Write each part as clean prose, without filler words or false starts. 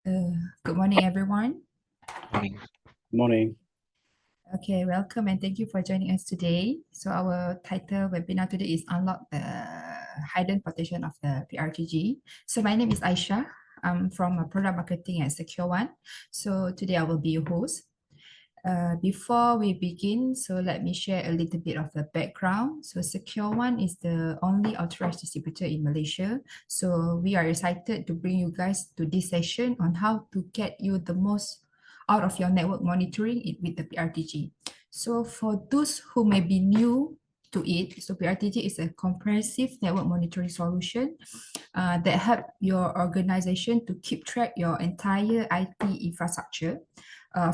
Good morning, everyone. Morning. Morning. Okay, welcome and thank you for joining us today. So our title webinar today is Unlock the Hidden Potential of the PRTG. So my name is Aisha. I'm from Product Marketing at SecureOne. So today I will be your host. Before we begin, so let me share a little bit of the background. So SecureOne is the only authorized distributor in Malaysia. So we are excited to bring you guys to this session on how to get you the most out of your network monitoring with the PRTG. So for those who may be new to it, so PRTG is a comprehensive network monitoring solution that help your organization to keep track your entire IT infrastructure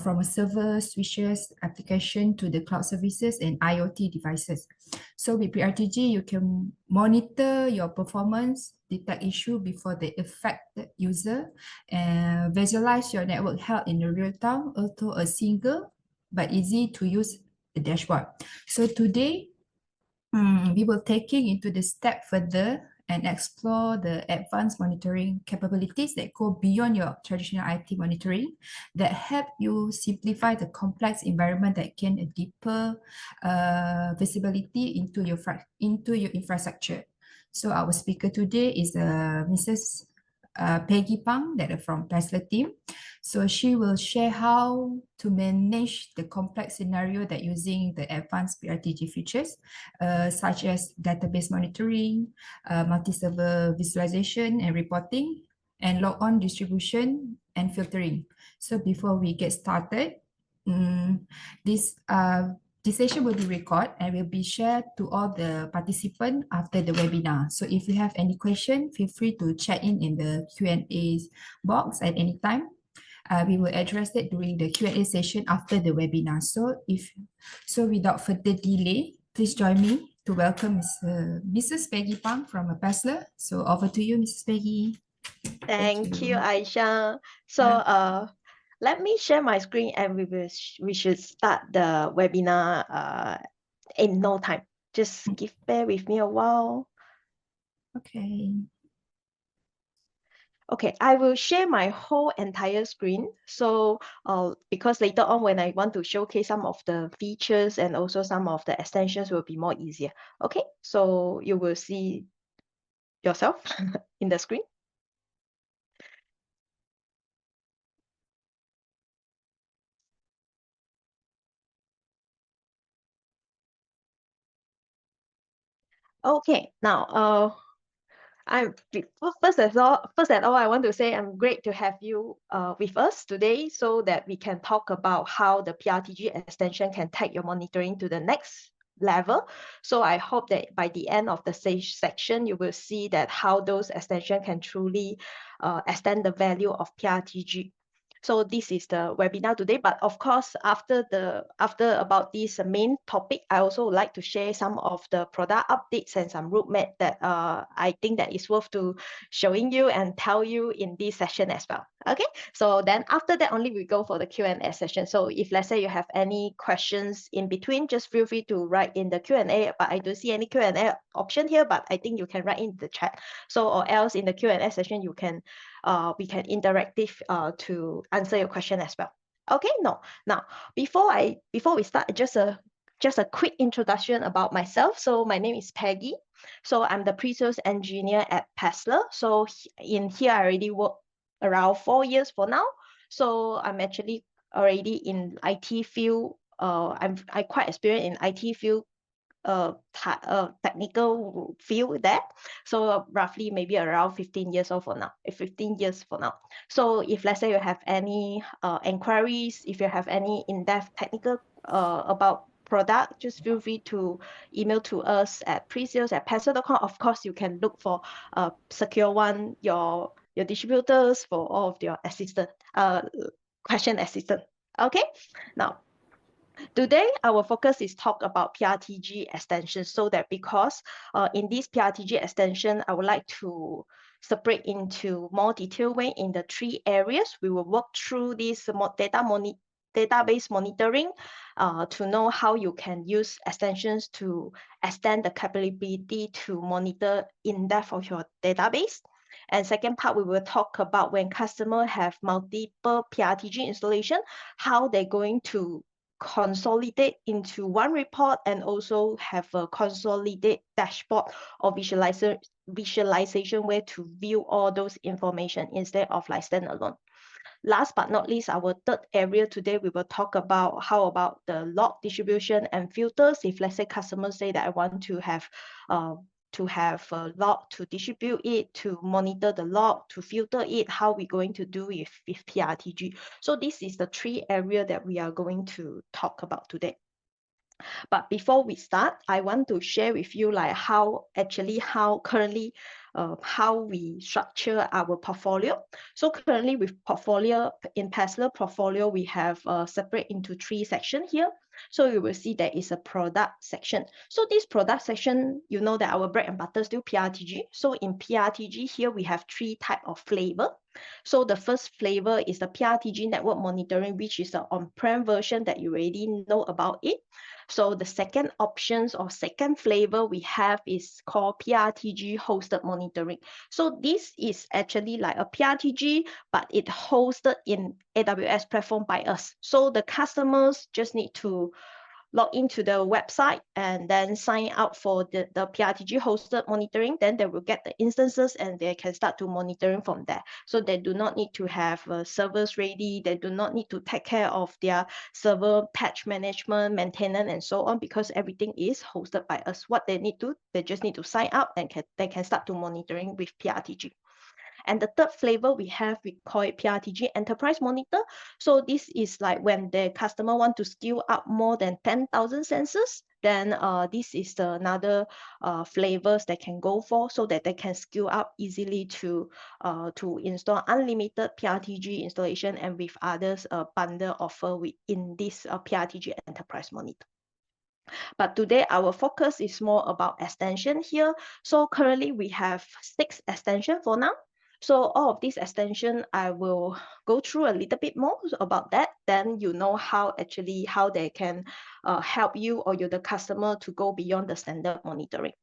from a server, switches, application to the cloud services and IoT devices. So with PRTG, you can monitor your performance, detect issue before they affect the user, and visualize your network health in the real time, also a single but easy to use dashboard. So today, we will taking into the step further and explore the advanced monitoring capabilities that go beyond your traditional IT monitoring that help you simplify the complex environment that gain a deeper visibility into your infrastructure. So our speaker today is Mrs. Peggy Pang that are from Paessler team. So she will share how to manage the complex scenario that using the advanced PRTG features, such as database monitoring, multi-server visualization and reporting, and log-on distribution and filtering. So before we get started, this session will be recorded and will be shared to all the participants after the webinar. So if you have any question, feel free to chat in the Q&A box at any time. We will address it during the Q&A session after the webinar. So without further delay, please join me to welcome Mrs. Peggy Pang from Paessler. So over to you, Mrs. Peggy. Thank you, Aisha. So let me share my screen and we should start the webinar in no time. Just bear with me a while. Okay. Okay, I will share my whole entire screen. So because later on when I want to showcase some of the features and also some of the extensions will be more easier. Okay, so you will see yourself in the screen. Okay, now first of all, I want to say I'm great to have you with us today so that we can talk about how the PRTG extension can take your monitoring to the next level. So I hope that by the end of the section, you will see that how those extensions can truly extend the value of PRTG. So this is the webinar today, but of course, after about this main topic, I also would like to share some of the product updates and some roadmap that I think that is worth to showing you and tell you in this session as well. Okay, so then after that only we go for the Q&A session. So if let's say you have any questions in between, just feel free to write in the Q&A, but I don't see any Q&A option here, but I think you can write in the chat. So or else in the Q&A session, you can we can interactive to answer your question as well. Okay, now before we start, just a quick introduction about myself. So my name is Peggy. So I'm the pre-sales engineer at Paessler. So in here I already work around 4 years for now. So I'm actually already in IT field. I'm quite experienced in IT field technical field there. So roughly maybe around 15 years old for now, 15 years for now. So if let's say you have any inquiries, if you have any in-depth technical about product, just feel free to email to us at presales@paessler.com. Of course, you can look for SecureOne, your distributors for all of your assistant, question assistant. Okay, now today, our focus is talk about PRTG extension, so that because in this PRTG extension, I would like to separate into more detailed way in the 3 areas. We will walk through this database monitoring to know how you can use extensions to extend the capability to monitor in depth of your database. And second part, we will talk about when customer have multiple PRTG installation, how they're going to consolidate into one report and also have a consolidate dashboard or visualization where to view all those information instead of like standalone. Last but not least, our third area today, we will talk about how about the log distribution and filters. If let's say customers say that I want to have a log to distribute it, to monitor the log, to filter it, how we're going to do with PRTG. So this is the three areas that we are going to talk about today. But before we start, I want to share with you like how currently how we structure our portfolio. So currently with portfolio in Paessler portfolio, we have separate into three sections here. So you will see there is a product section. So this product section, you know that our bread and butter is still PRTG. So in PRTG here, we have three types of flavor. So the first flavor is the PRTG network monitoring, which is the on-prem version that you already know about it. So the second options or second flavor we have is called PRTG hosted monitoring. So this is actually like a PRTG, but it hosted in AWS platform by us. So the customers just need to log into the website and then sign up for the PRTG hosted monitoring, then they will get the instances and they can start to monitoring from there. So they do not need to have servers ready. They do not need to take care of their server patch management, maintenance, and so on, because everything is hosted by us. What they need to, they just need to sign up and they can start to monitoring with PRTG. And the third flavor we call it PRTG Enterprise Monitor. So this is like when the customer want to scale up more than 10,000 sensors, then this is another flavors they can go for, so that they can scale up easily to install unlimited PRTG installation and with others bundle offer within this PRTG Enterprise Monitor. But today our focus is more about extension here. So currently we have 6 extensions for now. So all of these extension, I will go through a little bit more about that. Then you know how they can help you or the customer to go beyond the standard monitoring.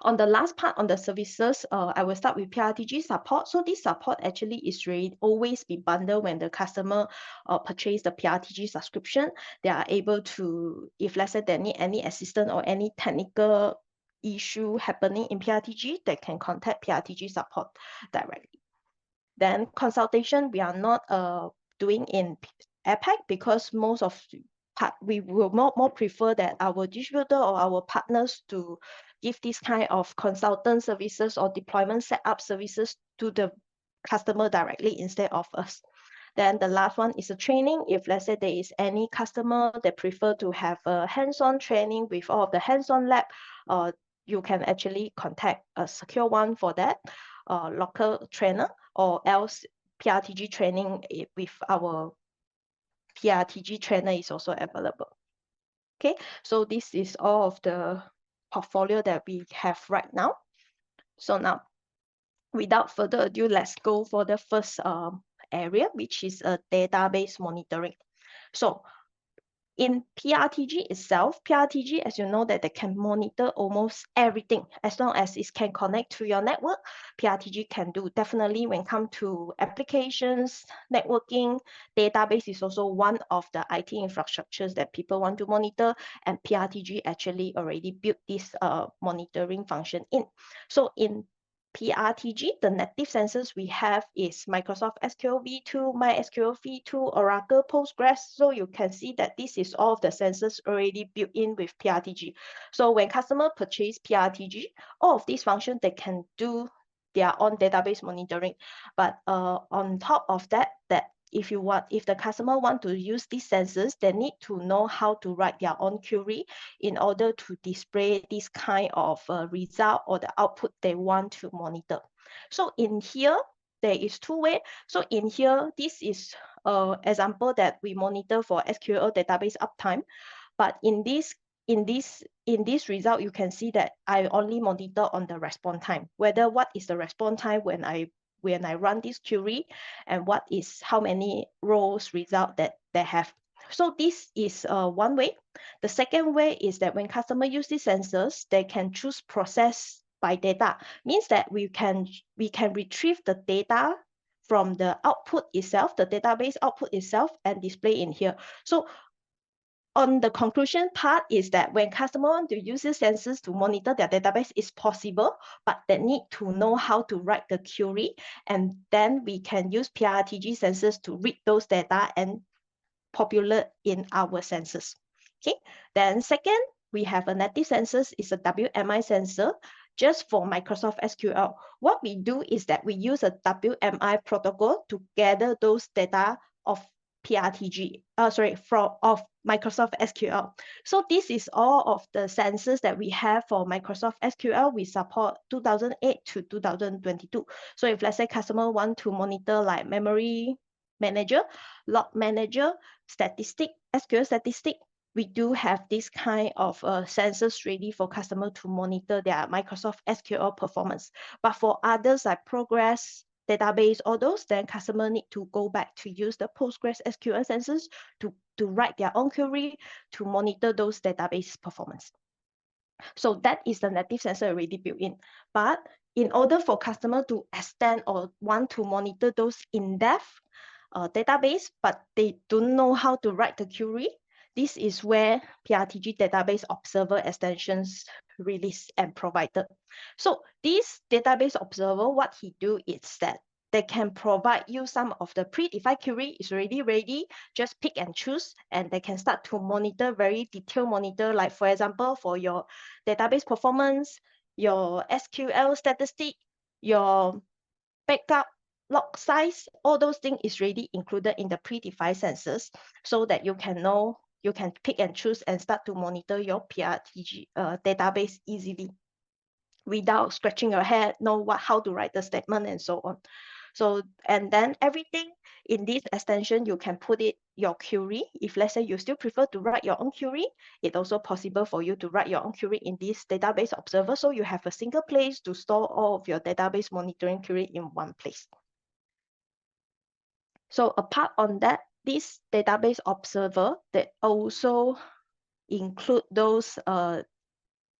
On the last part, on the services, I will start with PRTG support. So this support actually is always be bundled when the customer purchase the PRTG subscription. They are able to, if let's say they need any assistance or any technical issue happening in PRTG, they can contact PRTG support directly. Then consultation, we are not doing in APAC because most of we will more prefer that our distributor or our partners to give this kind of consultant services or deployment setup services to the customer directly instead of us. Then the last one is a training. If let's say there is any customer that prefer to have a hands-on training with all of the hands-on lab, you can actually contact a SecureOne for that, local trainer, or else PRTG training with our PRTG trainer is also available. Okay, so this is all of the portfolio that we have right now. So now, without further ado, let's go for the first area, which is a database monitoring. So in PRTG itself, PRTG, as you know, that they can monitor almost everything as long as it can connect to your network. PRTG can do definitely when it comes to applications, networking. Database is also one of the IT infrastructures that people want to monitor, and PRTG actually already built this monitoring function in. So in PRTG, the native sensors we have is Microsoft SQL v2, MySQL v2, Oracle Postgres. So you can see that this is all of the sensors already built in with PRTG. So when customer purchase PRTG, all of these functions, they can do their own database monitoring. But on top of that, if the customer want to use these sensors, they need to know how to write their own query in order to display this kind of result or the output they want to monitor. So in here, there is 2 ways. So in here, this is example that we monitor for SQL database uptime. But in this result, you can see that I only monitor on the response time, whether what is the response time when I run this query, and how many rows result that they have. So this is one way. The second way is that when customer use these sensors, they can choose process by data, means that we can retrieve the data from the output itself, the database output itself, and display in here. So on the conclusion part is that when customer want to use these sensors to monitor their database, it's possible, but they need to know how to write the query, and then we can use PRTG sensors to read those data and populate in our sensors. Okay, then second, we have a native sensors, is a WMI sensor just for Microsoft SQL. What we do is that we use a WMI protocol to gather those data of PRTG, of Microsoft SQL. So this is all of the sensors that we have for Microsoft SQL. We support 2008 to 2022. So if let's say customer want to monitor like memory manager, log manager, statistic, SQL statistic, we do have this kind of sensors ready for customer to monitor their Microsoft SQL performance. But for others like Progress, database, all those, then customer need to go back to use the Postgres SQL sensors to write their own query to monitor those database performance. So that is the native sensor already built in. But in order for customer to extend or want to monitor those in-depth database, but they don't know how to write the query, this is where PRTG database observer extensions released and provided. So this database observer, what he do is that they can provide you some of the predefined query is already ready, just pick and choose, and they can start to monitor very detailed monitor, like for example, for your database performance, your SQL statistic, your backup log size, all those things is already included in the predefined sensors, so that you can know, you can pick and choose and start to monitor your PRTG database easily without scratching your head, know how to write the statement and so on. So, and then everything in this extension, you can put it your query. If let's say you still prefer to write your own query, it's also possible for you to write your own query in this database observer. So you have a single place to store all of your database monitoring query in one place. So apart on that, this database observer, they also include those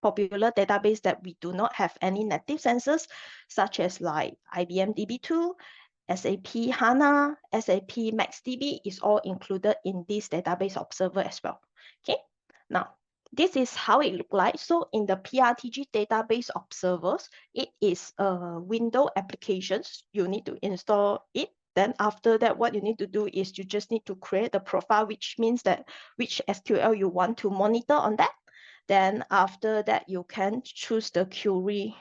popular database that we do not have any native sensors, such as like IBM DB2, SAP HANA, SAP MaxDB is all included in this database observer as well. Okay, now this is how it looks like. So in the PRTG database observers, it is a window applications. You need to install it. Then after that, what you need to do is you just need to create a profile, which means that which SQL you want to monitor on that. Then after that, you can choose the query.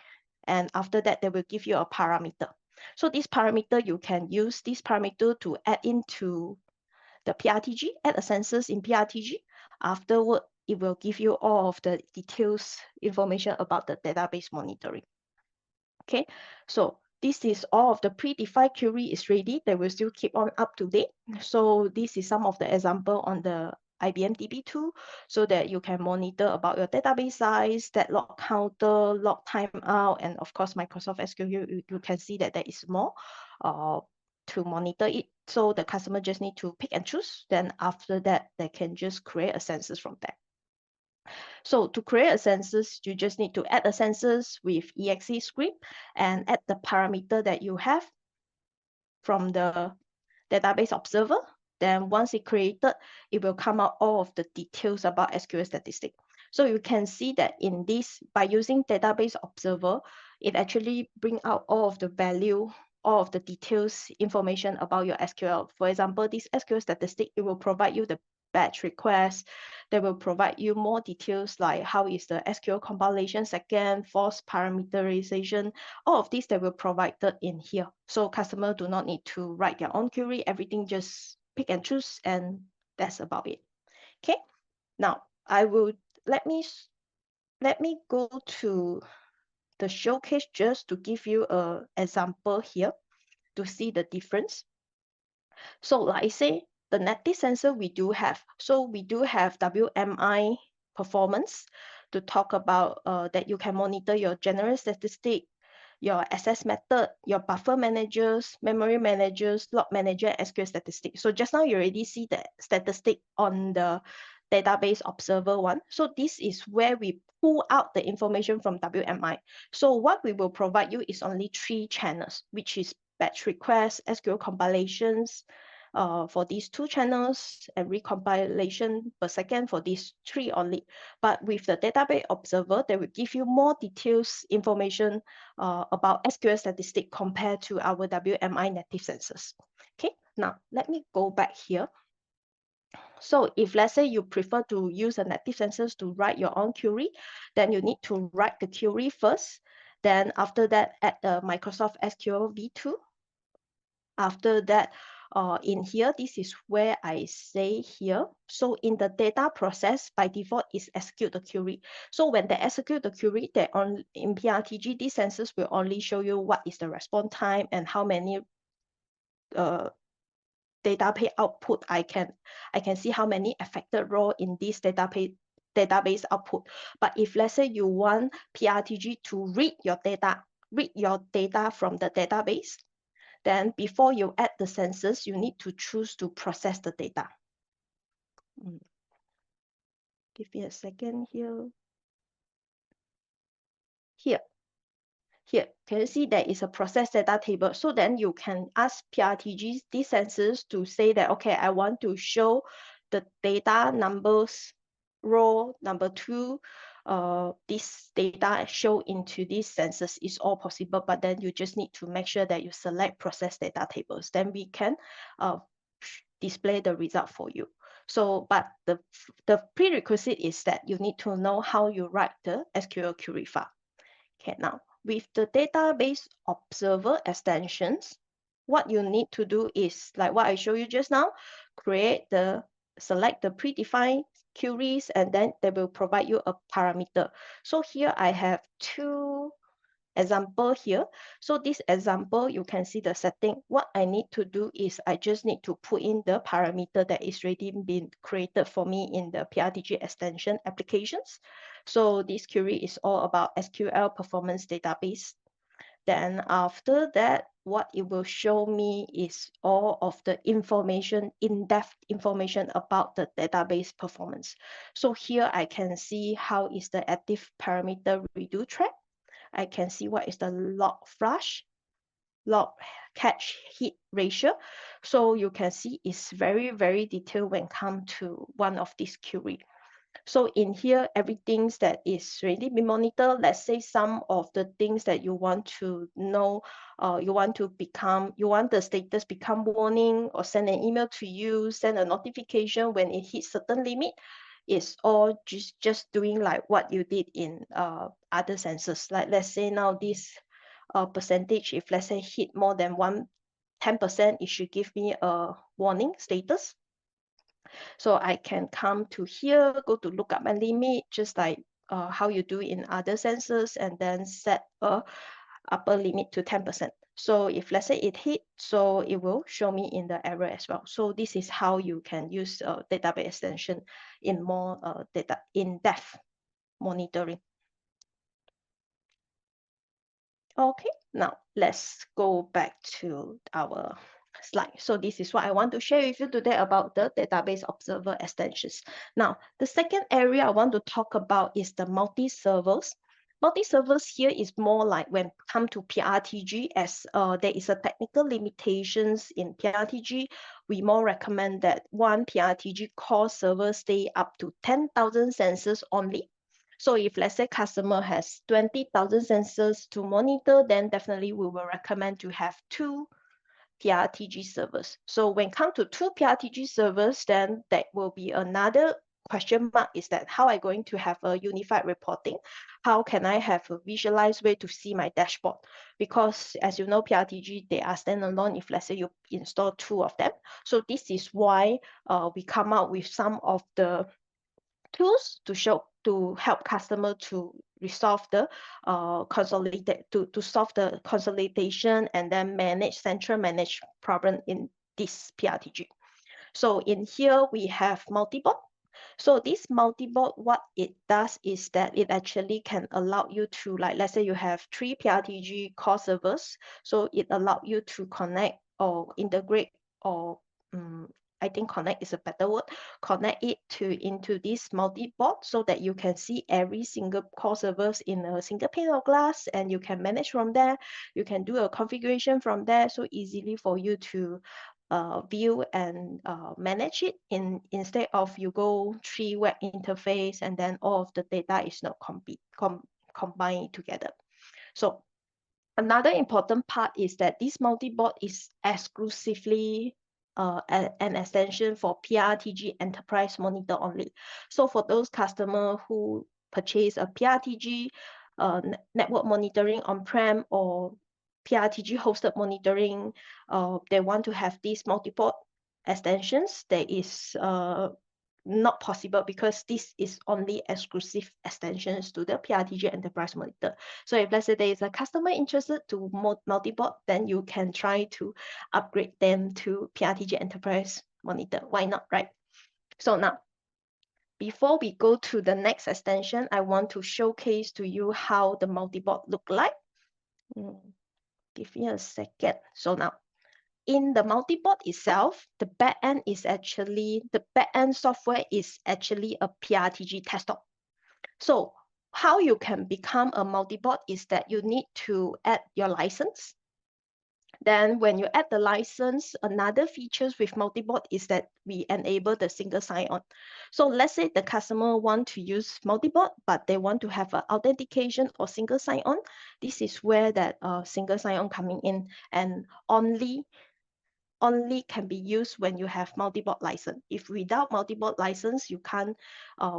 And after that, they will give you a parameter. So this parameter, you can use this parameter to add into the PRTG, add a sensors in PRTG. Afterward, it will give you all of the details information about the database monitoring. Okay, so this is all of the predefined query is ready. They will still keep on up to date. So this is some of the example on the IBM DB2, so that you can monitor about your database size, that log counter, log timeout, and of course, Microsoft SQL, you can see that there is more to monitor it. So the customer just need to pick and choose. Then after that, they can just create a census from that. So to create a census, you just need to add a census with exe script and add the parameter that you have from the database observer. Then once it's created, it will come out all of the details about SQL statistic. So you can see that in this, by using database observer, it actually bring out all of the value, all of the details, information about your SQL. For example, this SQL statistic, it will provide you the batch request. They will provide you more details like how is the SQL compilation second, false parameterization. All of these they will provide in here. So customer do not need to write their own query. Everything just pick and choose, and that's about it. Okay. Now I will let me go to the showcase just to give you an example here to see the difference. So like I say, the native sensor we do have. So we do have WMI performance to talk about that you can monitor your general statistic, your access method, your buffer managers, memory managers, log manager, SQL statistic. So just now you already see the statistic on the database observer one. So this is where we pull out the information from WMI. So what we will provide you is only 3 channels, which is batch requests, SQL compilations, for these 2 channels, and recompilation per second for these 3 only. But with the database observer, they will give you more details information about SQL statistic compared to our WMI native sensors. Okay, now let me go back here. So if let's say you prefer to use a native sensors to write your own query, then you need to write the query first. Then after that, add the Microsoft SQL v2. After that, in here, this is where I say here. So in the data process, by default, is execute the query. So when they execute the query, they in PRTG, these sensors will only show you what is the response time and how many database output I can see how many affected row in this database output. But if let's say you want PRTG to read your data from the database, then before you add the sensors, you need to choose to process the data. Give me a second here. Here, can you see there is a process data table? So then you can ask PRTGs, these sensors, to say that, okay, I want to show the data numbers, row number 2, this data show into these sensors is all possible, but then you just need to make sure that you select process data tables. Then we can display the result for you. So, but the prerequisite is that you need to know how you write the SQL query file. Okay, now with the database observer extensions, what you need to do is like what I showed you just now, select the predefined queries, and then they will provide you a parameter. So here I have 2 example here. So this example, you can see the setting. What I need to do is I just need to put in the parameter that is already been created for me in the PRTG extension applications. So this query is all about SQL performance database. Then after that, what it will show me is all of the information, in-depth information about the database performance. So here I can see how is the active parameter redo track. I can see what is the log flush, log catch hit ratio. So you can see it's very, very detailed when it comes to one of these query. So in here, everything that is ready to be monitored. Let's say some of the things that you want to know, you want the status become warning, or send an email to you, send a notification when it hits certain limit. It's all just doing like what you did in other sensors. Like let's say now this percentage, if let's say hit more than 10%, it should give me a warning status. So I can come to here, go to lookup and limit, just like how you do in other sensors, and then set a upper limit to 10%. So if let's say it hit, so it will show me in the error as well. So this is how you can use database extension in more in-depth monitoring. Okay, now let's go back to our slide. So this is what I want to share with you today about the database observer extensions. Now, the second area I want to talk about is the multi-servers. Multi-servers here is more like when it comes to PRTG, as there is a technical limitations in PRTG. We more recommend that one PRTG core server stay up to 10,000 sensors only. So if let's say customer has 20,000 sensors to monitor, then definitely we will recommend to have 2 PRTG servers. So when it comes to 2 PRTG servers, then that will be another question mark, is that how am I going to have a unified reporting? How can I have a visualized way to see my dashboard? Because as you know, PRTG, they are standalone if let's say you install 2 of them. So this is why we come out with some of the tools to help customer to resolve the solve the consolidation and then central manage problem in this PRTG. So in here we have multi-board. So this multi-board, what it does is that it actually can allow you to, like let's say you have 3 PRTG core servers. So it allows you to connect or integrate or I think connect is a better word, connect it into this multi-board so that you can see every single core servers in a single pane of glass, and you can manage from there. You can do a configuration from there, so easily for you to view and manage it instead of you go 3 web interface and then all of the data is not combined together. So another important part is that this multi-board is exclusively an extension for PRTG Enterprise Monitor only. So for those customers who purchase a PRTG network monitoring on-prem or PRTG hosted monitoring, they want to have these multi-board extensions, there is not possible because this is only exclusive extensions to the PRTG Enterprise Monitor. So if let's say there is a customer interested to multi-board, then you can try to upgrade them to PRTG Enterprise Monitor. Why not, right? So now, before we go to the next extension, I want to showcase to you how the multi-board look like. Give me a second. So now, in the multi-board itself, the backend software is actually a PRTG desktop. So how you can become a multi-board is that you need to add your license. Then when you add the license, another features with multi-board is that we enable the single sign-on. So let's say the customer want to use multi-board, but they want to have an authentication or single sign-on. This is where that single sign-on coming in, and only can be used when you have multi-board license. If without multi-board license, you can't,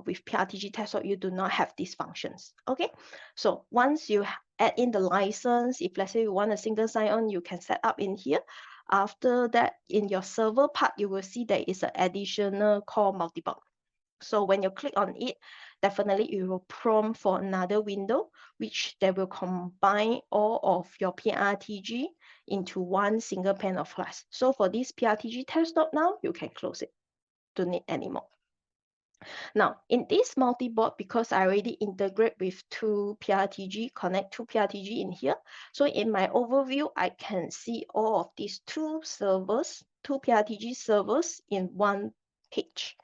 with PRTG desktop, you do not have these functions, okay? So once you add in the license, if let's say you want a single sign-on, you can set up in here. After that, in your server part, you will see there is an additional called multi-board. So when you click on it, definitely it will prompt for another window, which they will combine all of your PRTG into one single pane of glass. So for this PRTG desktop now, you can close it. Don't need anymore. Now, in this multi-board, because I already integrate with connect two PRTG in here. So in my overview, I can see all of these two PRTG servers in one page.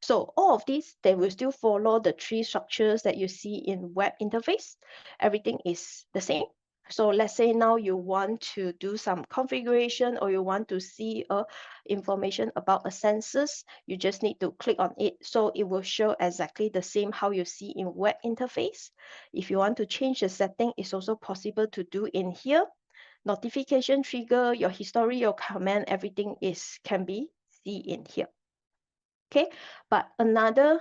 So all of these, they will still follow the three structures that you see in web interface. Everything is the same. So let's say now you want to do some configuration or you want to see information about a census, you just need to click on it. So it will show exactly the same how you see in web interface. If you want to change the setting, it's also possible to do in here. Notification trigger, your history, your command, everything can be seen in here. Okay, but another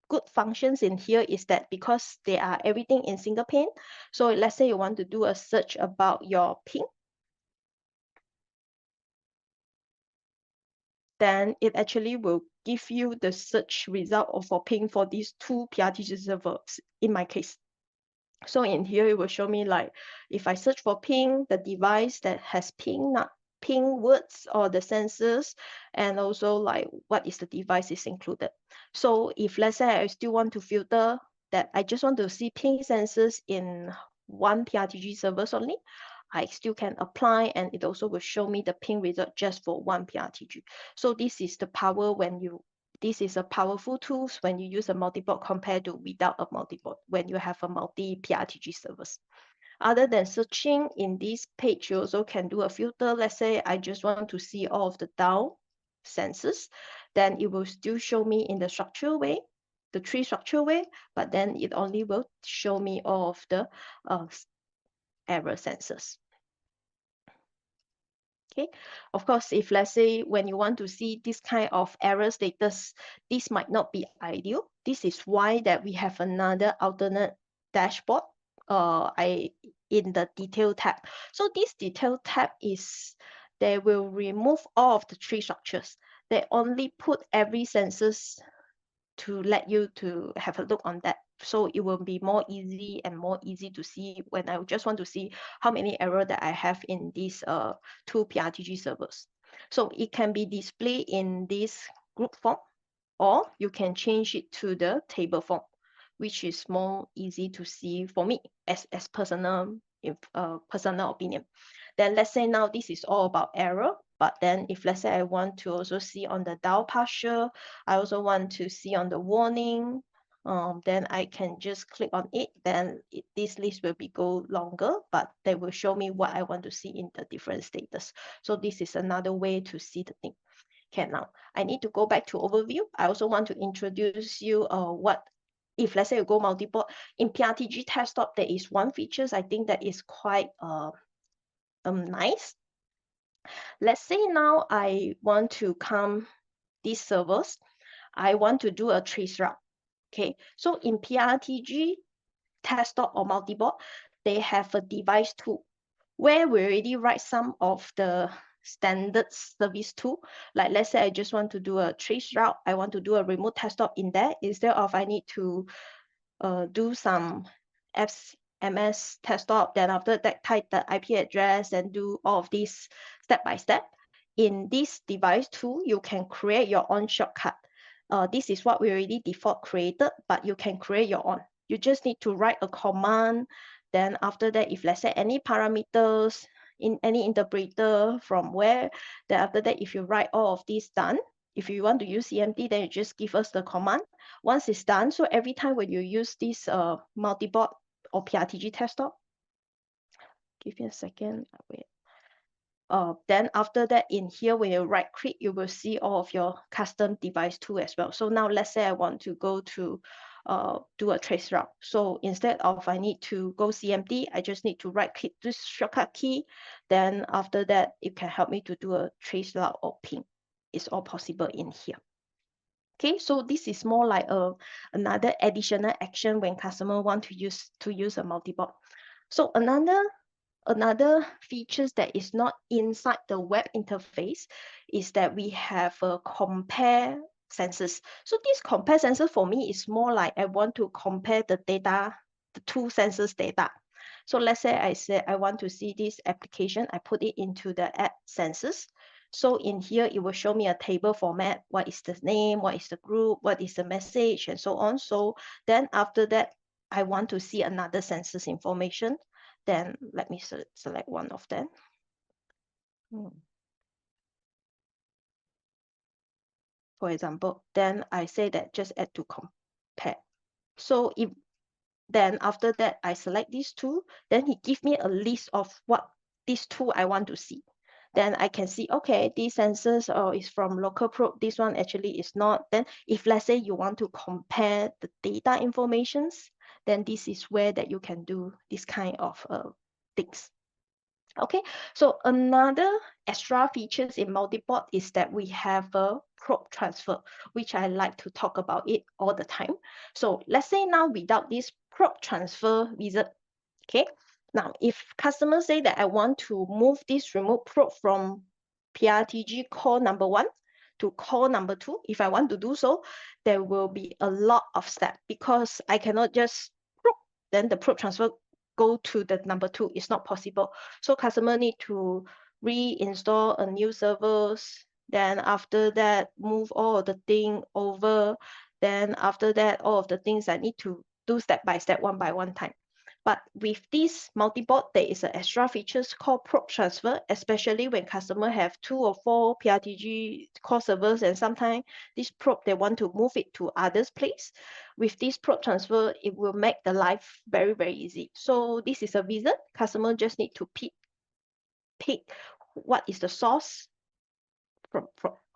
good functions in here is that because they are everything in single pane, so let's say you want to do a search about your ping, then it actually will give you the search result for ping for these two PRTG servers in my case. So in here, it will show me like, if I search for ping, the device that has ping words or the sensors, and also like what is the device is included. So if let's say I still want to filter that, I just want to see ping sensors in one PRTG servers only, I still can apply, and it also will show me the ping result just for one PRTG. So this is the power this is a powerful tool when you use a multi-board compared to without a multi-board, when you have a multi-PRTG servers. Other than searching in this page, you also can do a filter. Let's say I just want to see all of the down sensors, then it will still show me in the structural way, the tree structural way, but then it only will show me all of the error sensors. Okay, of course, if let's say when you want to see this kind of error status, this might not be ideal. This is why that we have another alternate dashboard in the detail tab. So this detail tab they will remove all of the tree structures. They only put every sensors to let you to have a look on that. So it will be more easy to see when I just want to see how many errors that I have in these two PRTG servers. So it can be displayed in this group form, or you can change it to the table form, which is more easy to see for me as personal opinion. Then let's say now this is all about error. But then if let's say I want to also see on the down partial, I also want to see on the warning, then I can just click on it. Then this list will be go longer, but they will show me what I want to see in the different status. So this is another way to see the thing. Okay, now I need to go back to overview. I also want to introduce you what if let's say you go multiple in PRTG desktop, there is one features I think that is quite nice. Let's say now I want to come these servers. I want to do a trace route. Okay, so in PRTG desktop or multi-board, they have a device tool where we already write some of the standard service tool. Like let's say I just want to do a trace route. I want to do a remote desktop in there instead of I need to do some MS desktop. Then after that, type the IP address and do all of this step by step. In this device tool, you can create your own shortcut. This is what we already default created, but you can create your own. You just need to write a command. Then after that, if let's say any parameters in any interpreter from where, then after that, if you write all of this done, if you want to use CMD, then you just give us the command. Once it's done, so every time when you use this multi-board or PRTG desktop, give me a second, wait. Then after that, in here, when you right click, you will see all of your custom device tool as well. So now let's say I want to go to do a trace route. So instead of I need to go CMD, I just need to right click this shortcut key. Then after that, it can help me to do a trace route or ping. It's all possible in here. Okay, so this is more like another additional action when customer want to use a multi-board. So another features that is not inside the web interface is that we have a compare sensors. So this compare sensor for me is more like I want to compare the data, the two sensors data. So let's say I said I want to see this application, I put it into the app sensors. So in here, it will show me a table format. What is the name? What is the group? What is the message? And so on. So then after that, I want to see another census information. Then let me select one of them. For example, then I say that just add to compare. So if then after that, I select these two, then he give me a list of what these two I want to see. Then I can see, okay, these sensors is from local probe. This one actually is not. Then if let's say you want to compare the data informations, then this is where that you can do this kind of things. Okay, so another extra features in multi-board is that we have a probe transfer, which I like to talk about it all the time. So let's say now without this probe transfer wizard, okay, now if customers say that I want to move this remote probe from PRTG core number 1 to core number 2, if I want to do so, there will be a lot of steps because I cannot just probe, then the probe transfer go to the number 2. It's not possible. So customer need to reinstall a new servers. Then after that, move all of the thing over. Then after that, all of the things I need to do step by step, one by one time. But with this multi-board, there is an extra features called probe transfer, especially when customer have 2 or 4 PRTG core servers, and sometimes this probe, they want to move it to others place. With this probe transfer, it will make the life very, very easy. So this is a wizard. Customer just need to pick what is the source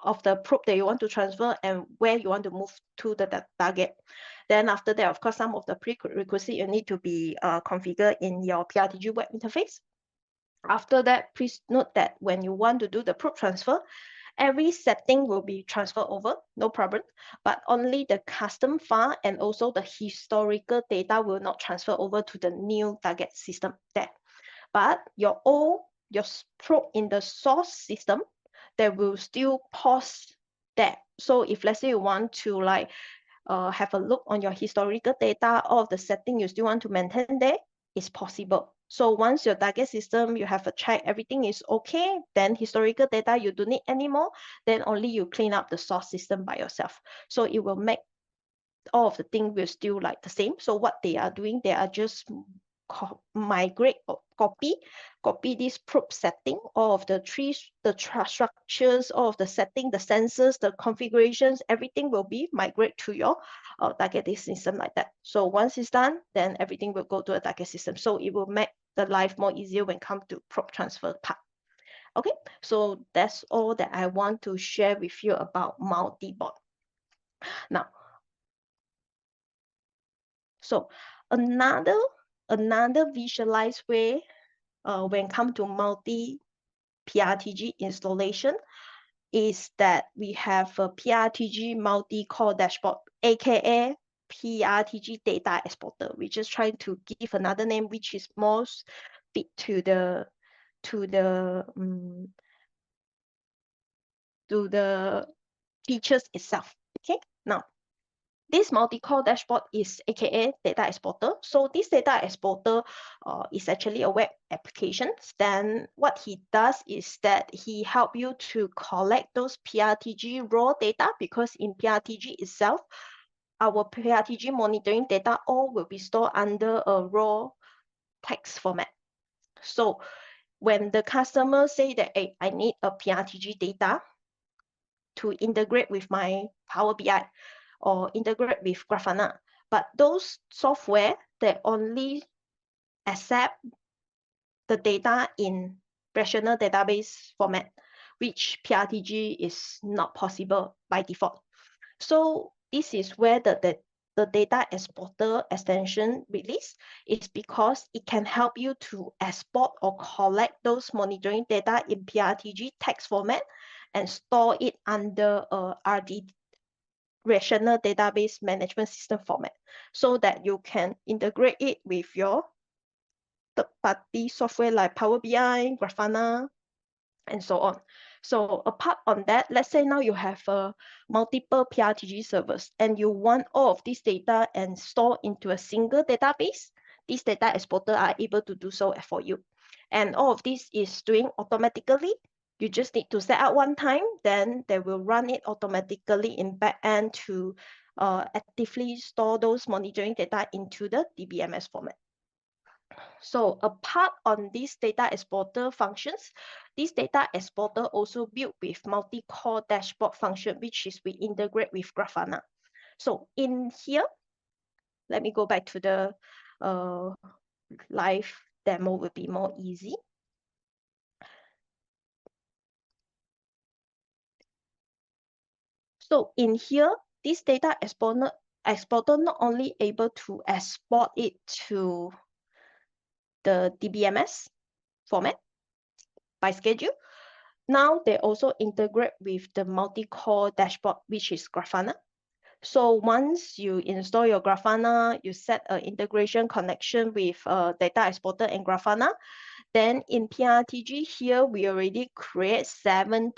of the probe that you want to transfer and where you want to move to the target. Then after that, of course, some of the prerequisites you need to be configured in your PRTG web interface. After that, please note that when you want to do the probe transfer, every setting will be transferred over, no problem, but only the custom file and also the historical data will not transfer over to the new target system there. But your probe in the source system, they will still pause that. So if let's say you want to like have a look on your historical data, all of the setting you still want to maintain there, is possible. So once your target system, you have a check, everything is okay, then historical data you don't need anymore, then only you clean up the source system by yourself. So it will make all of the things will still like the same. So what they are doing, they are just migrate or copy this probe setting, all of the trees, the structures, all of the setting, the sensors, the configurations, everything will be migrate to your targeting system like that. So once it's done, then everything will go to a target system. So it will make the life more easier when it comes to probe transfer part. Okay, so that's all that I want to share with you about multi-board. Now, so another visualized way when it comes to multi PRTG installation is that we have a PRTG multi-core dashboard, aka PRTG data exporter. We're just trying to give another name which is more fit to the features itself. Okay, now this multi-core dashboard is aka data exporter. So this data exporter is actually a web application. Then what he does is that he help you to collect those PRTG raw data, because in PRTG itself, our PRTG monitoring data all will be stored under a raw text format. So when the customer say that, hey, I need a PRTG data to integrate with my Power BI or integrate with Grafana, but those software, they only accept the data in relational database format, which PRTG is not possible by default. So this is where the data exporter extension release is, because it can help you to export or collect those monitoring data in PRTG text format and store it under a RD, relational database management system format, so that you can integrate it with your third-party software like Power BI, Grafana, and so on. So apart on that, let's say now you have multiple PRTG servers and you want all of this data and store into a single database. These data exporter are able to do so for you. And all of this is doing automatically. You just need to set up one time, then they will run it automatically in backend to actively store those monitoring data into the DBMS format. So apart on these data exporter functions, this data exporter also built with multi-core dashboard function, which is we integrate with Grafana. So in here, let me go back to the live demo, will be more easy. So in here, this data exporter not only able to export it to the DBMS format by schedule, now they also integrate with the multi-core dashboard, which is Grafana. So once you install your Grafana, you set an integration connection with data exporter and Grafana, then in PRTG here, we already create 7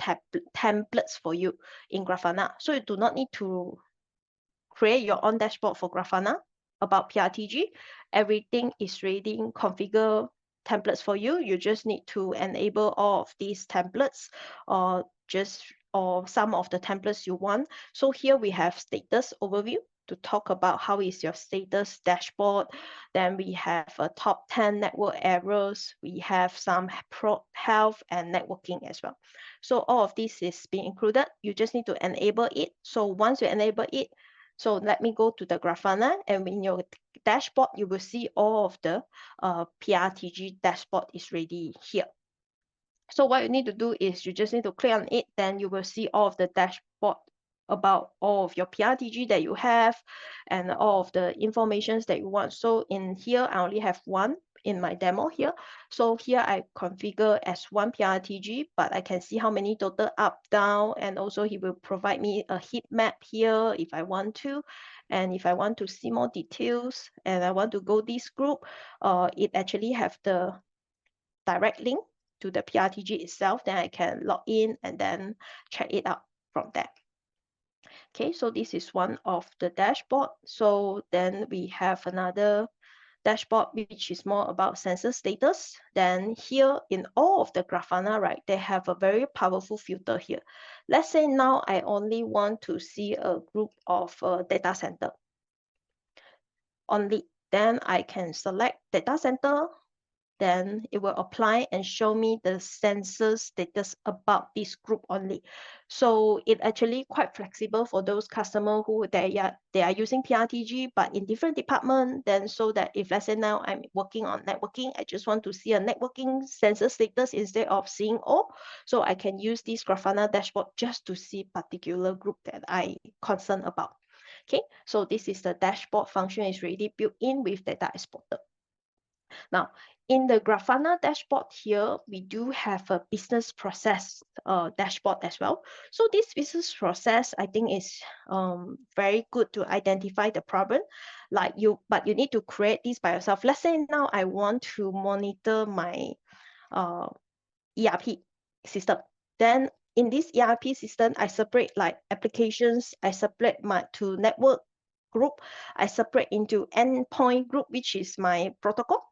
templates for you in Grafana. So you do not need to create your own dashboard for Grafana about PRTG. Everything is ready in configure templates for you. You just need to enable all of these templates or some of the templates you want. So here we have status overview to talk about how is your status dashboard. Then we have a top 10 network errors. We have some health and networking as well. So all of this is being included. You just need to enable it. So once you enable it, so let me go to the Grafana, and in your dashboard, you will see all of the PRTG dashboard is ready here. So what you need to do is you just need to click on it, then you will see all of the dashboard about all of your PRTG that you have and all of the informations that you want. So in here, I only have one in my demo here. So here I configure as one PRTG, but I can see how many total up, down, and also he will provide me a heat map here if I want to. And if I want to see more details and I want to go this group, it actually have the direct link to the PRTG itself, then I can log in and then check it out from there. Okay, so this is one of the dashboard. So then we have another dashboard, which is more about sensor status. Then here in all of the Grafana, right, they have a very powerful filter here. Let's say now I only want to see a group of data center only. Then I can select data center. Then it will apply and show me the census status about this group only. So it actually quite flexible for those customers who they are using PRTG, but in different department. Then so that if let's say now I'm working on networking, I just want to see a networking census status instead of seeing all. So I can use this Grafana dashboard just to see particular group that I concerned about. Okay, so this is the dashboard function is already built in with data exporter. Now, in the Grafana dashboard here, we do have a business process dashboard as well. So this business process, I think, is very good to identify the problem. But you need to create this by yourself. Let's say now I want to monitor my ERP system. Then in this ERP system, I separate like applications, I separate my to network group, I separate into endpoint group, which is my protocol,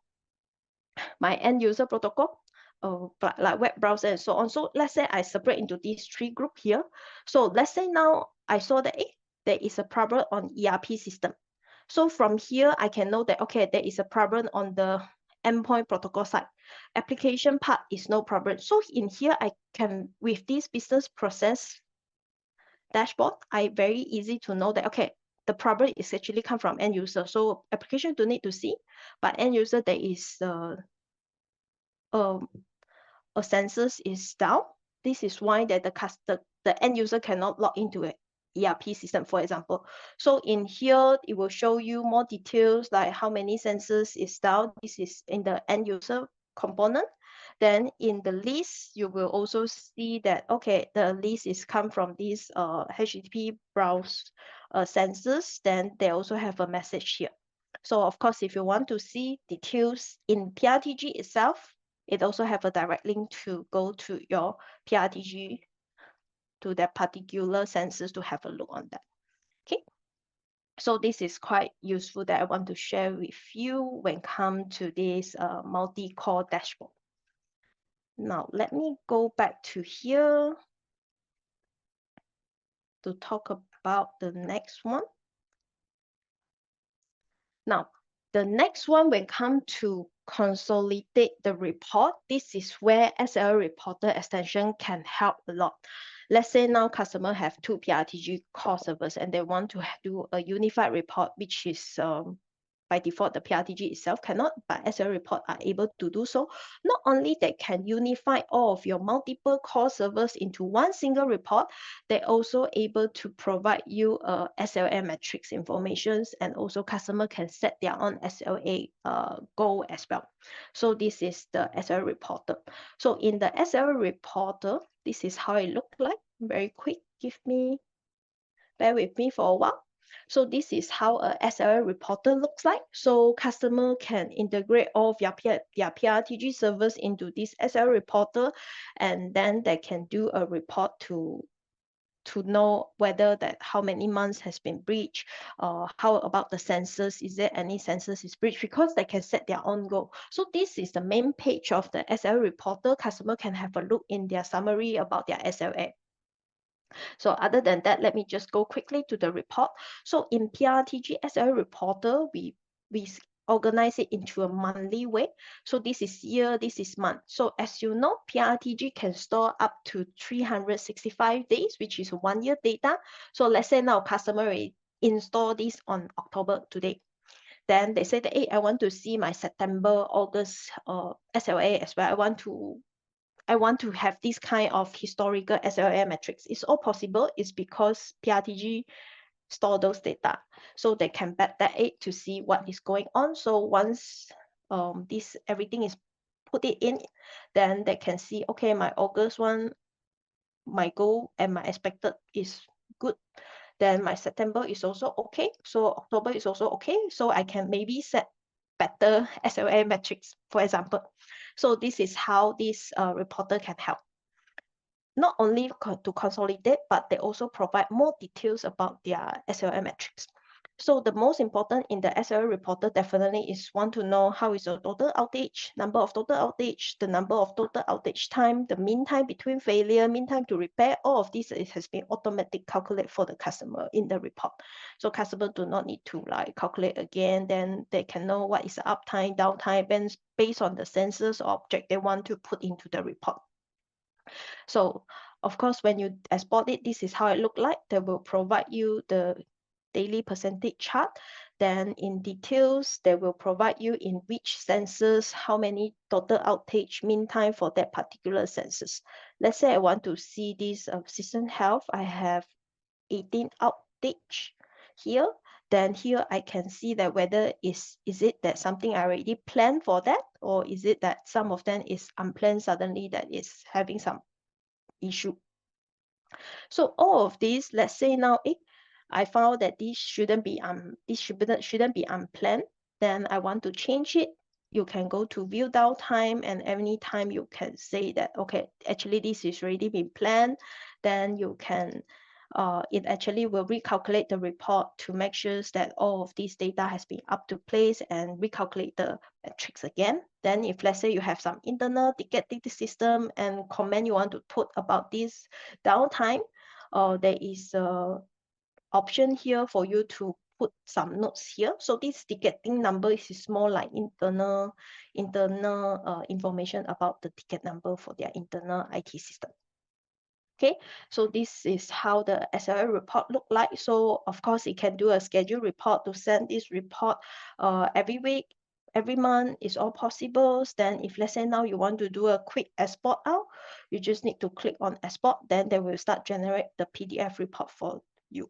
my end user protocol, like web browser and so on. So let's say I separate into these three groups here. So let's say now I saw that there is a problem on ERP system. So from here, I can know that, okay, there is a problem on the endpoint protocol side. Application part is no problem. So in here, I can, with this business process dashboard, I very easy to know that, okay, the problem is actually come from end user. So application don't need to see, but end user, there is a census is down. This is why that the end user cannot log into an ERP system, for example. So in here, it will show you more details like how many census is down. This is in the end user component. Then in the list, you will also see that, okay, the list is come from this HTTP browse census. Then they also have a message here. So of course, if you want to see details in PRTG itself, it also have a direct link to go to your PRTG, to that particular census to have a look on that. Okay. So this is quite useful that I want to share with you when come to this multi-core dashboard. Now, let me go back to here to talk about the next one. Now, the next one, when come to consolidate the report, this is where SL Reporter extension can help a lot. Let's say now customer have two PRTG core servers and they want to do a unified report, which is by default, the PRTG itself cannot, but SL Report are able to do so. Not only they can unify all of your multiple core servers into one single report, they're also able to provide you SLA metrics informations, and also customer can set their own SLA goal as well. So this is the SLA Reporter. So in the SLA Reporter, this is how it looks like. Very quick, bear with me for a while. So this is how a SLA reporter looks like. So customer can integrate all of their PRTG servers into this SLA reporter, and then they can do a report to know whether that how many months has been breached, how about the census, is there any census is breached, because they can set their own goal. So this is the main page of the SLA reporter. Customer can have a look in their summary about their SLA. So other than that, let me just go quickly to the report. So in PRTG SL Reporter, we organize it into a monthly way. So this is year, this is month. So as you know, PRTG can store up to 365 days, which is 1 year data. So let's say now customer install this on October today. Then they say that, hey, I want to see my September, August SLA as well. I want to have this kind of historical SLA metrics. It's all possible. It's because PRTG store those data. So they can back that it to see what is going on. So once everything is put it in, then they can see, okay, my August one, my goal and my expected is good. Then my September is also okay. So October is also okay. So I can maybe set better SLA metrics, for example. So this is how this reporter can help. Not only to consolidate, but they also provide more details about their SLA metrics. So the most important in the SLA reporter definitely is want to know how is the total outage, number of total outage, the number of total outage time, the mean time between failure, mean time to repair. All of this has been automatically calculated for the customer in the report. So customer do not need to like calculate again. Then they can know what is the uptime, downtime, based on the sensors or object they want to put into the report. So of course, when you export it, this is how it look like. They will provide you the daily percentage chart. Then in details, they will provide you in which sensors, how many total outage mean time for that particular sensors. Let's say I want to see this system health. I have 18 outage here. Then here I can see that whether is it that something I already planned for that, or is it that some of them is unplanned suddenly that is having some issue. So all of these, let's say now, I found that this shouldn't be unplanned. Then I want to change it. You can go to view downtime, and any time you can say that, okay, actually this is already been planned. Then you can, it actually will recalculate the report to make sure that all of this data has been up to place and recalculate the metrics again. Then if let's say you have some internal ticketing system and comment you want to put about this downtime, there is a option here for you to put some notes here. So this ticketing number is more like internal information about the ticket number for their internal IT system. Okay, so this is how the SLA report look like. So of course, it can do a schedule report to send this report every week, every month is all possible. Then if let's say now you want to do a quick export out, you just need to click on export, then they will start generate the PDF report for you.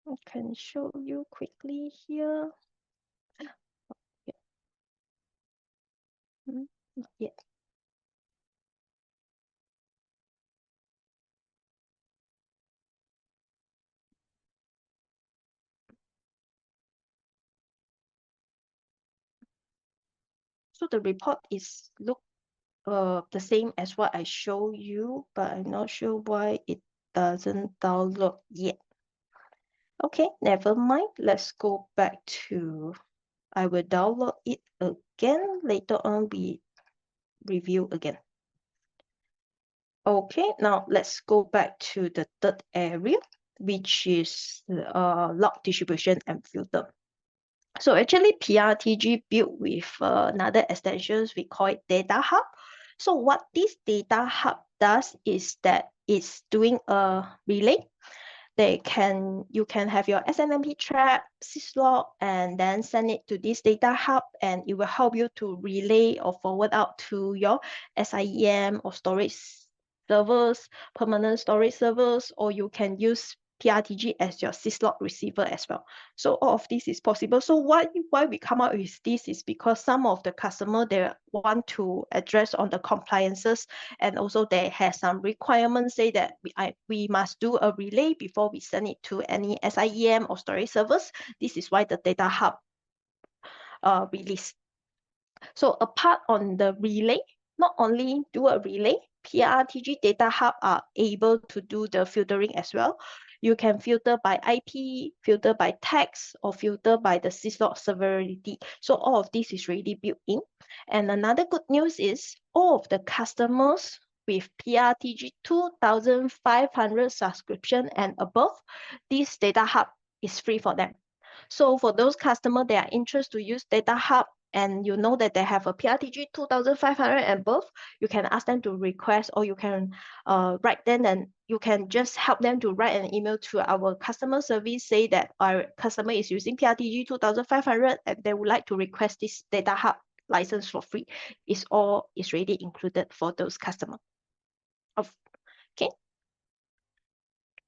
I can show you quickly here. Not yet. So the report is the same as what I show you, but I'm not sure why it doesn't download yet. Okay, never mind. Let's go back to, I will download it again. Later on, we review again. Okay, now let's go back to the third area, which is log distribution and filter. So actually PRTG built with another extensions, we call it Data Hub. So what this Data Hub does is that it's doing a relay. You can have your SNMP trap, syslog, and then send it to this Data Hub, and it will help you to relay or forward out to your SIEM or storage servers, permanent storage servers, or you can use PRTG as your syslog receiver as well. So all of this is possible. So why we come up with this is because some of the customer, they want to address on the compliances, and also they have some requirements say that we must do a relay before we send it to any SIEM or storage servers. This is why the Data Hub release. So apart on the relay, not only do a relay, PRTG Data Hub are able to do the filtering as well. You can filter by IP, filter by text, or filter by the syslog severity. So all of this is already built in. And another good news is all of the customers with PRTG 2,500 subscription and above, this Data Hub is free for them. So for those customers that are interested to use Data Hub, and you know that they have a PRTG 2,500 and above, you can ask them to request, or you can write them, and you can just help them to write an email to our customer service, say that our customer is using PRTG 2,500 and they would like to request this Data Hub license for free. It's already included for those customers. Okay.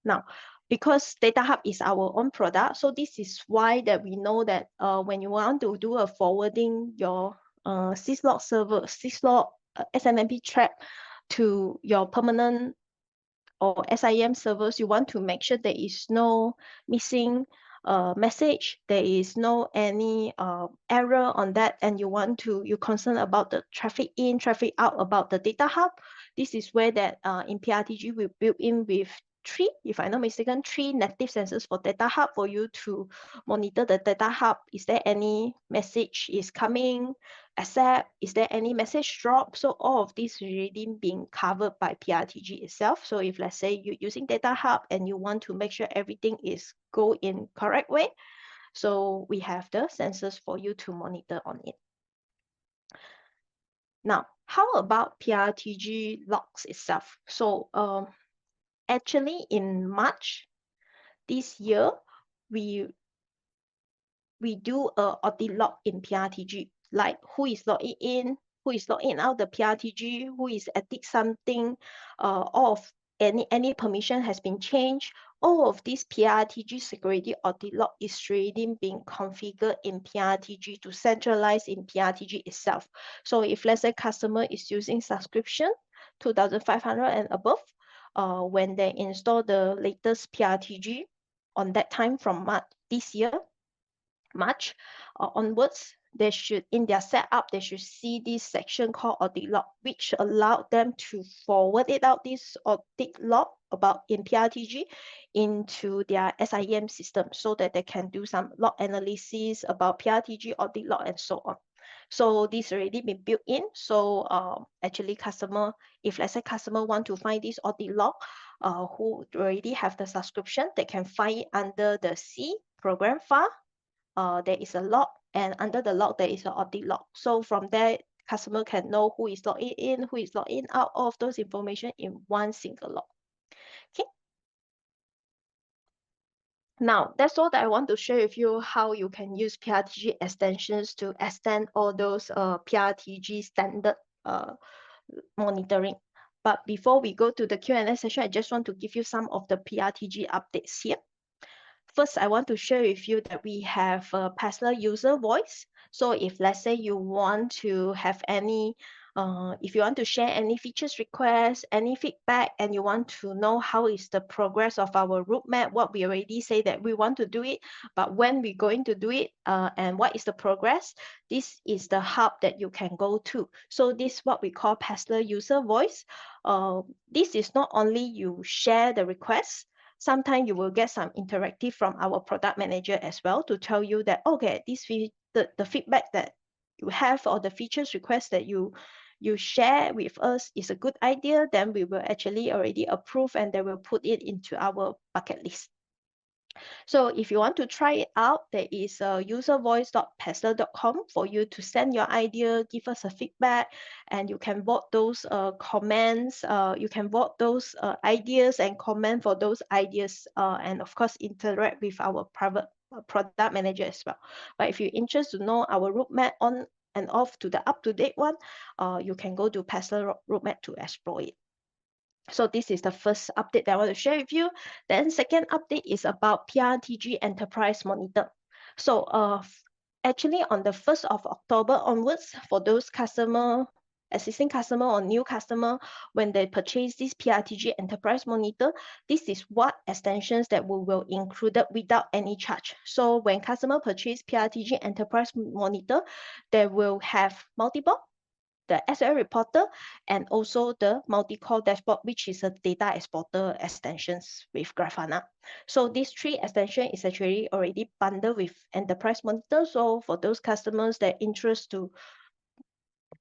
Now, because Data Hub is our own product, so this is why that we know that when you want to do a forwarding your syslog server, syslog SNMP track to your permanent or SIEM servers, you want to make sure there is no missing message, there is no any error on that, and you're concerned about the traffic in, traffic out about the data hub, this is where that in PRTG we built in with three, if I'm not mistaken, three native sensors for data hub for you to monitor the data hub. Is there any message is coming, accept, is there any message drop? So all of this is already being covered by PRTG itself. So if let's say you're using data hub and you want to make sure everything is go in correct way, so we have the sensors for you to monitor on it. Now, how about PRTG logs itself? So actually in March this year, we do a audit log in PRTG, like who is logging in, who is logging out the PRTG, who is edit something, all of any permission has been changed. All of this PRTG security audit log is already being configured in PRTG to centralize in PRTG itself. So if let's say customer is using subscription 2,500 and above, when they install the latest PRTG on that time from March this year, March onwards, they should, in their setup, they should see this section called audit log, which allowed them to forward it out, this audit log about in PRTG into their SIEM system, so that they can do some log analysis about PRTG audit log and so on. So this already been built in. So actually customer, if let's say customer want to find this audit log, who already have the subscription, they can find it under the C program file. There is a log, and under the log there is an audit log. So from there, customer can know who is logging in, who is logging out, all of those information in one single log. Okay. Now, that's all that I want to share with you, how you can use PRTG extensions to extend all those PRTG standard monitoring. But before we go to the Q&A session, I just want to give you some of the PRTG updates here. First, I want to share with you that we have a Paessler user voice. So if let's say you want to have any, if you want to share any features requests, any feedback, and you want to know how is the progress of our roadmap, what we already say that we want to do it, but when we're going to do it, and what is the progress, this is the hub that you can go to. So this is what we call Paessler user voice. This is not only you share the requests, sometimes you will get some interactive from our product manager as well to tell you that, okay, the feedback that you have or the features request that you share with us is a good idea, then we will actually already approve and they will put it into our bucket list. So if you want to try it out, there is uservoice.paessler.com for you to send your idea, give us a feedback, and you can vote those comments. You can vote those ideas and comment for those ideas, and of course interact with our private product manager as well. But if you're interested to know our roadmap on and off to the up-to-date one, you can go to Paessler roadmap to explore it. So this is the first update that I want to share with you. Then second update is about PRTG Enterprise Monitor. So actually on the 1st of October onwards, for those existing customer or new customer, when they purchase this PRTG Enterprise Monitor, this is what extensions that we will include without any charge. So when customer purchase PRTG Enterprise Monitor, they will have multiple, the SL reporter, and also the multi-core dashboard, which is a data exporter extensions with Grafana. So these three extensions is actually already bundled with Enterprise Monitor. So for those customers that interest to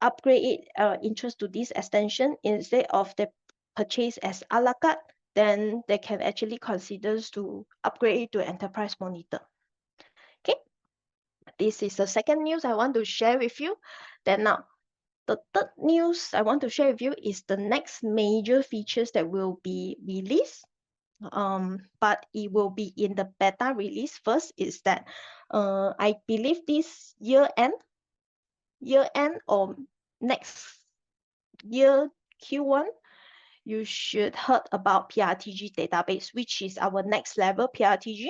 upgrade it, interest to this extension, instead of the purchase as a la carte, then they can actually consider to upgrade it to Enterprise Monitor. Okay, this is the second news I want to share with you. Then now, the third news I want to share with you is the next major features that will be released. But it will be in the beta release first, is that I believe this year end or next year Q1, you should heard about PRTG database, which is our next level PRTG.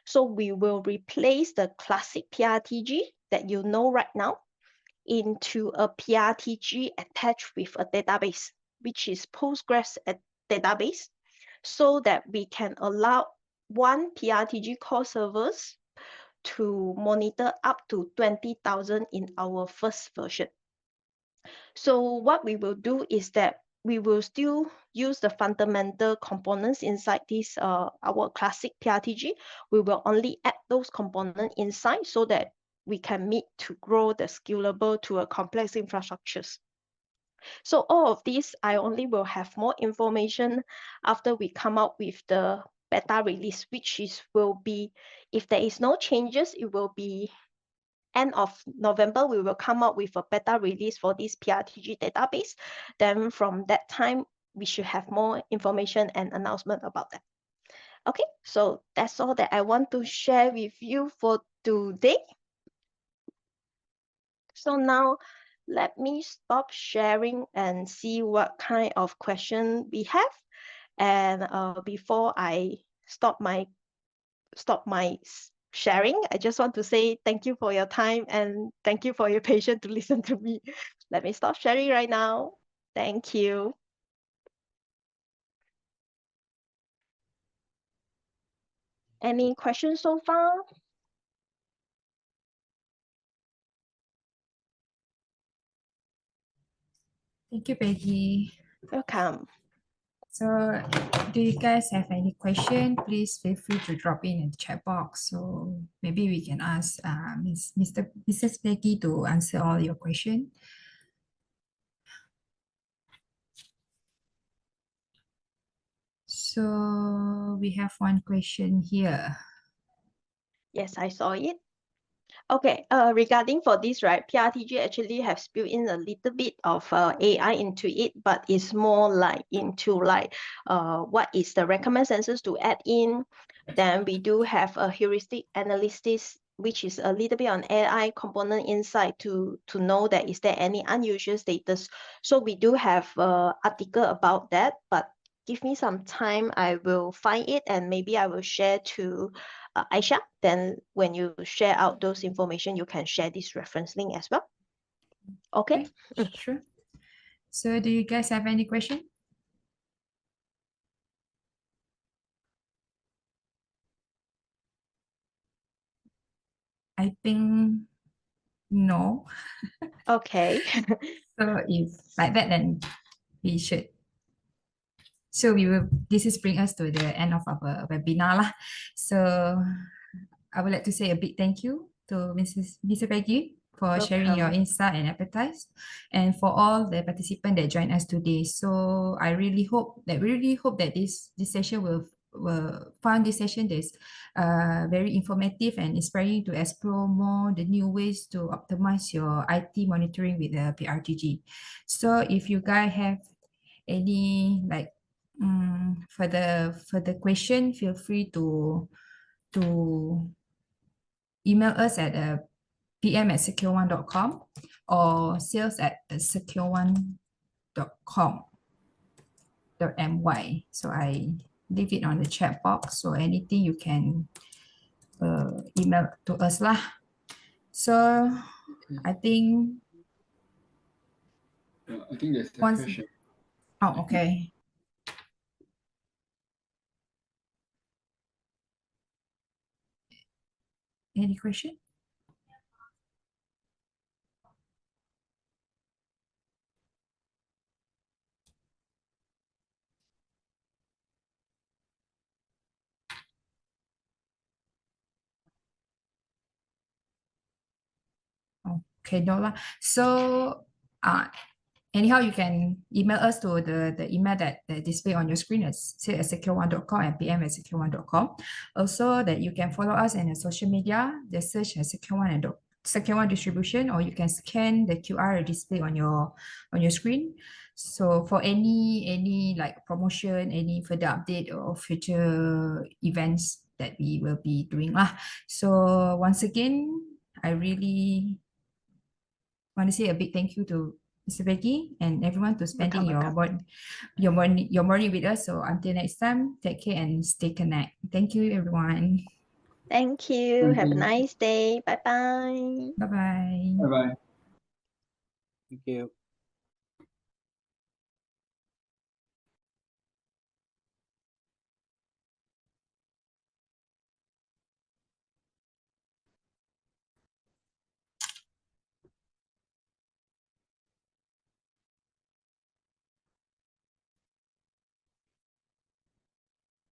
So we will replace the classic PRTG that you know right now into a PRTG attached with a database, which is Postgres database, so that we can allow one PRTG core servers to monitor up to 20,000 in our first version. So what we will do is that we will still use the fundamental components inside this our classic PRTG. We will only add those components inside so that we can meet to grow the scalable to a complex infrastructures. So all of these, I only will have more information after we come out with the beta release, which will be, if there is no changes, it will be end of November. We will come out with a beta release for this PRTG database. Then from that time, we should have more information and announcement about that. Okay, so that's all that I want to share with you for today. So now let me stop sharing and see what kind of question we have. And before I stop my sharing, I just want to say thank you for your time and thank you for your patience to listen to me. Let me stop sharing right now. Thank you. Any questions so far? Thank you, Peggy. Welcome. So, do you guys have any question? Please feel free to drop in the chat box. So maybe we can ask Mrs. Peggy to answer all your questions. So we have one question here. Yes, I saw it. Okay, regarding for this, right, PRTG actually has built in a little bit of AI into it, but it's more like into like what is the recommend sensors to add in. Then we do have a heuristic analysis, which is a little bit on AI component inside to know that is there any unusual status. So we do have an article about that, but give me some time, I will find it and maybe I will share to Aisha. Then when you share out those information, you can share this reference link as well. Okay? Sure. So do you guys have any question? I think no. Okay. So if like that, then we should. So this is bring us to the end of our webinar lah. So I would like to say a big thank you to Mrs. Peggy for sharing your Welcome. insight and expertise, and for all the participants that joined us today. So I really hope that this session will find this session is very informative and inspiring to explore more the new ways to optimize your IT monitoring with the PRTG. So if you guys have any like for the question, feel free to email us at pm@secureone.com or sales@secureone.com.my. So I leave it on the chat box. So anything you can email to us lah. So I think there's a question. Oh, okay. Any question? Okay, Nola. So anyhow, you can email us to the email that display on your screen at secureone.com and pm@secureone.com. Also, that you can follow us in the social media. Just search at SecureOne and SecureOne distribution, or you can scan the QR display on your screen. So for any like promotion, any further update or future events that we will be doing lah. So once again, I really want to say a big thank you to Mr. Becky and everyone to spending your morning with us. So until next time, take care and stay connected. Thank you, everyone. Thank you. Have a nice day. Bye-bye. Bye-bye. Bye-bye. Thank you.